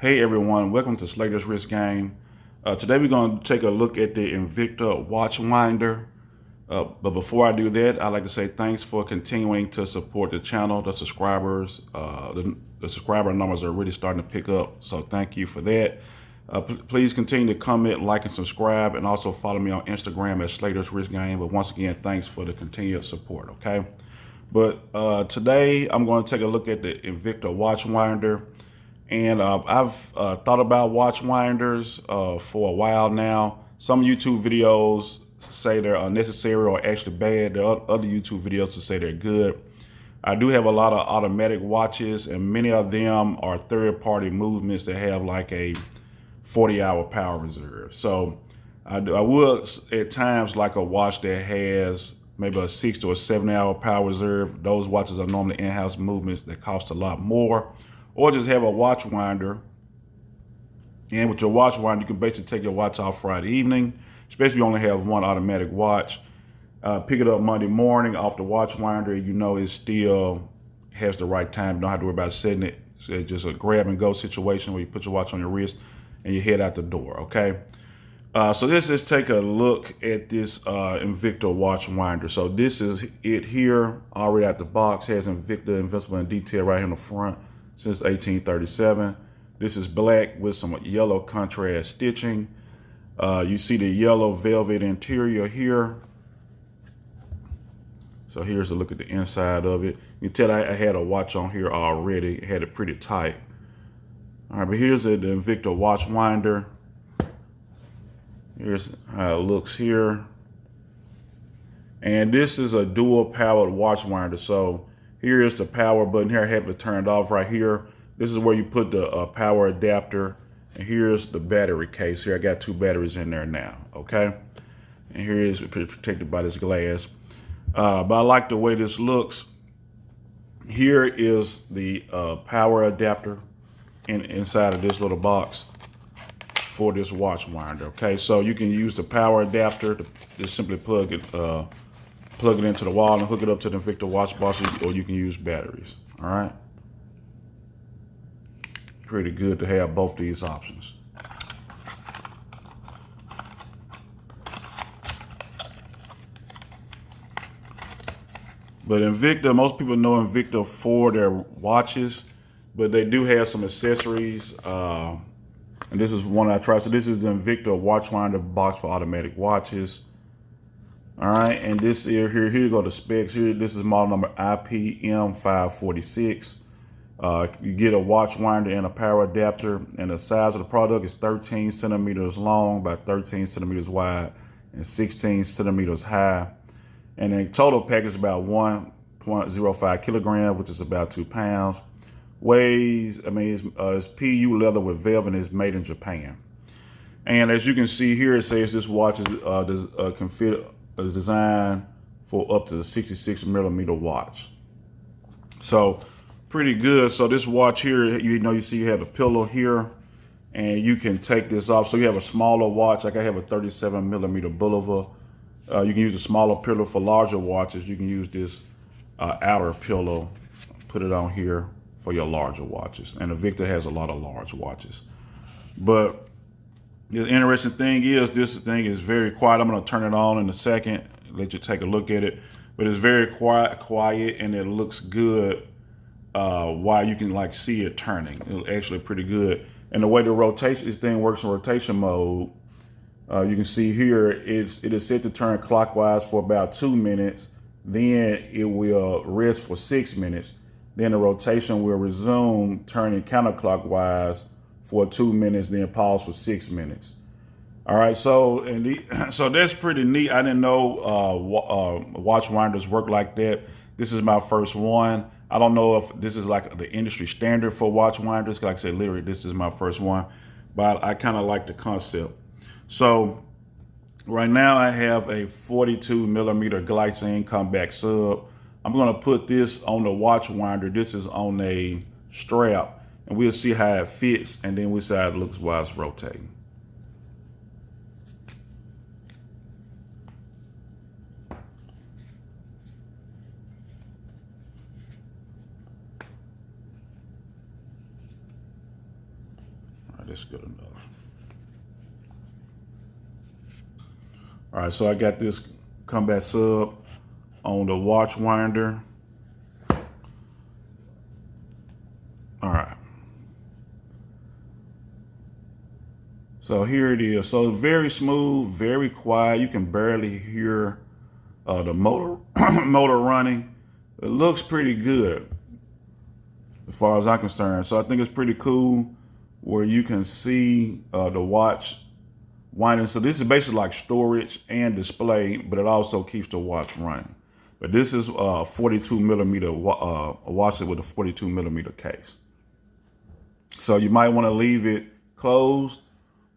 Hey everyone, welcome to Slater's Wrist Game. Today we're going to take a look at the Invicta watch winder. But before I do that, I'd like to say thanks for continuing to support the channel. The subscribers, the subscriber numbers are really starting to pick up, so thank you for that. Please continue to comment, like, and subscribe, and also follow me on Instagram at Slater's Wrist Game. But once again, thanks for the continued support, okay? But today I'm going to take a look at the Invicta watch winder. And I've thought about watch winders for a while now. Some YouTube videos say they're unnecessary or actually bad. There are other YouTube videos that say they're good. I do have a lot of automatic watches, and many of them are third-party movements that have like a 40-hour power reserve. So I would at times like a watch that has maybe a 6 to a 7-hour power reserve. Those watches are normally in-house movements that cost a lot more. Or just have a watch winder. And with your watch winder, you can basically take your watch off Friday evening, especially if you only have one automatic watch. Pick it up Monday morning off the watch winder. You know it still has the right time. You don't have to worry about setting it. It's just a grab and go situation where you put your watch on your wrist and you head out the door, okay? So let's just take a look at this Invicta watch winder. So this is it here, already out the box. Has Invicta Invincible in detail right here in the front. Since 1837. This is black with some yellow contrast stitching. You see the yellow velvet interior here. So here's a look at the inside of it. You can tell I had a watch on here already. It had it pretty tight. All right, but here's the Invicta watch winder. Here's how it looks here. And this is a dual powered watch winder. So here is the power button here. I have it turned off right here. This is where you put the power adapter. And here's the battery case here. I got 2 batteries in there now, okay? And here it is protected by this glass. But I like the way this looks. Here is the power adapter inside of this little box for this watch winder, okay? So you can use the power adapter to just simply plug it into the wall and hook it up to the Invicta watch box, or you can use batteries, all right? Pretty good to have both these options. But Invicta, most people know Invicta for their watches, but they do have some accessories. And this is one I tried. So this is the Invicta watch winder box for automatic watches. All right, and this here you go, the specs here. This is model number IPM546. You get a watch winder and a power adapter, and the size of the product is 13 centimeters long by 13 centimeters wide and 16 centimeters high. And the total pack is about 1.05 kilograms, which is about 2 pounds. Weighs, it's PU leather with velvet, and it's made in Japan. And as you can see here, it says this watch is designed for up to the 66 millimeter watch. So pretty good. So this watch here, you see you have a pillow here, and you can take this off. So you have a smaller watch, like I have a 37 millimeter Bulova. You can use a smaller pillow. For larger watches, you can use this outer pillow, put it on here for your larger watches. And Invicta has a lot of large watches. But the interesting thing is, this thing is very quiet. I'm going to turn it on in a second, let you take a look at it. But it's very quiet, and it looks good while you can like see it turning. It's actually pretty good. And the way this thing works in rotation mode, you can see here, it is set to turn clockwise for about 2 minutes. Then it will rest for 6 minutes. Then the rotation will resume turning counterclockwise for 2 minutes, then pause for 6 minutes. All right, so so that's pretty neat. I didn't know watch winders work like that. This is my first one. I don't know if this is like the industry standard for watch winders. Like I said, literally, this is my first one, but I kind of like the concept. So right now I have a 42 millimeter Glycine Comeback sub. I'm gonna put this on the watch winder. This is on a strap, and we'll see how it fits, and then we'll see how it looks while it's rotating. that's good enough. All right, so I got this combat sub on the watch winder. All right. So here it is. So very smooth, very quiet. You can barely hear the motor motor running. It looks pretty good as far as I'm concerned. So I think it's pretty cool where you can see the watch winding. So this is basically like storage and display, but it also keeps the watch running. But this is a 42 millimeter watch with a 42 millimeter case. So you might want to leave it closed,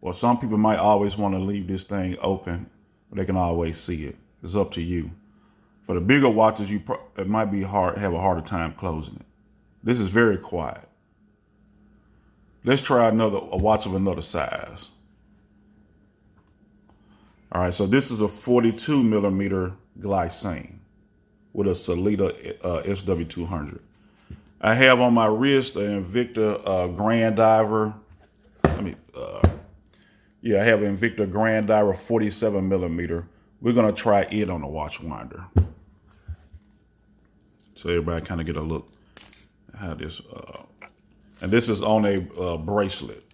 or some people might always want to leave this thing open. They can always see it. It's up to you. For the bigger watches, it might be hard, have a harder time closing it. This is very quiet. Let's try a watch of another size. All right, so this is a 42 millimeter glycine with a Solita SW200. I have on my wrist an Invicta Grand Diver. I have an Invicta Grand Diver 47 millimeter. We're gonna try it on the watch winder. So everybody kind of get a look at how this, and this is on a bracelet.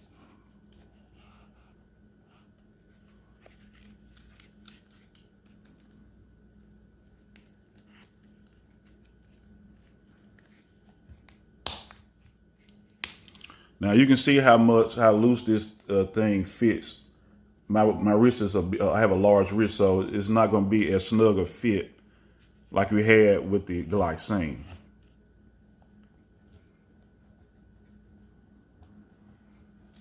Now you can see how loose this thing fits. My wrist is I have a large wrist, so it's not going to be as snug a fit like we had with the glycine.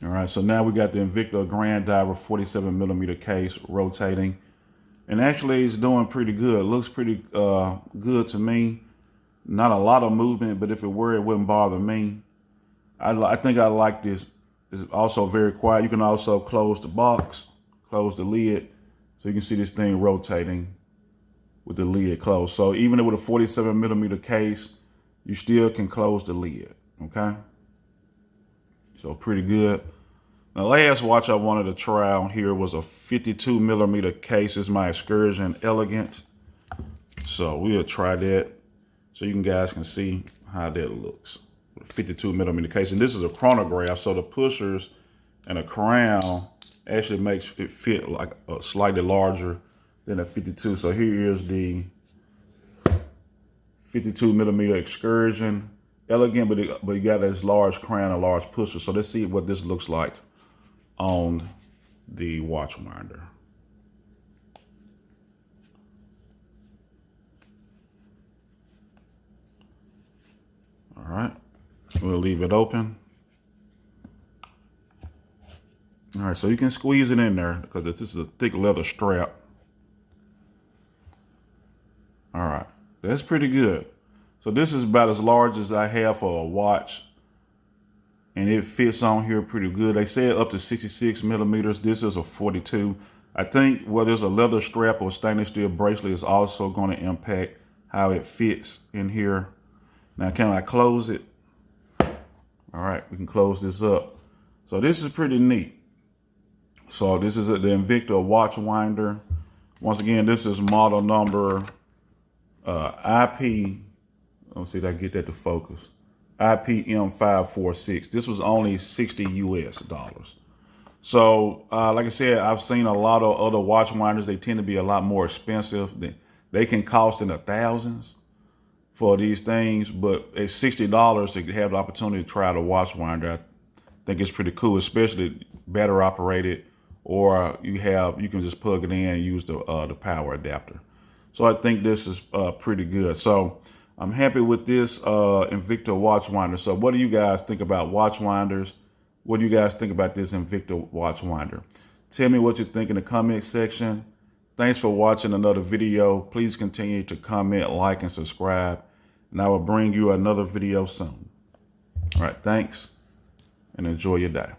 All right, so now we got the Invicta Grand Diver 47 millimeter case rotating, and actually it's doing pretty good. It looks pretty good to me. Not a lot of movement, but if it were, it wouldn't bother me. I think I like this. It's also very quiet. You can also close the box, close the lid, so you can see this thing rotating with the lid closed. So even with a 47 millimeter case, you still can close the lid, okay? So pretty good. The last watch I wanted to try on here was a 52 millimeter case. It's my Excursion Elegant. So we'll try that so you guys can see how that looks. 52 millimeter case, and this is a chronograph, so the pushers and the crown actually makes it fit like a slightly larger than a 52. So here is the 52 millimeter Excursion Elegant, but you got this large crown and large pusher. So let's see what this looks like on the watch winder. All right. We'll leave it open. All right, so you can squeeze it in there because this is a thick leather strap. All right, that's pretty good. So this is about as large as I have for a watch, and it fits on here pretty good. They said up to 66 millimeters. This is a 42. I think whether it's a leather strap or stainless steel bracelet is also going to impact how it fits in here. Now, can I close it? All right, we can close this up. So this is pretty neat. So this is the Invicta watch winder. Once again, this is model number IP. Let's see if I can get that to focus. IPM546. This was only $60 US. So like I said, I've seen a lot of other watch winders. They tend to be a lot more expensive. They can cost in the thousands for these things, but at $60 to have the opportunity to try the watch winder, I think it's pretty cool, especially battery operated, or you can just plug it in and use the power adapter. So I think this is pretty good. So I'm happy with this Invicta watch winder. So what do you guys think about watch winders? What do you guys think about this Invicta watch winder? Tell me what you think in the comment section. Thanks for watching another video. Please continue to comment, like, and subscribe, and I will bring you another video soon. All right, thanks, and enjoy your day.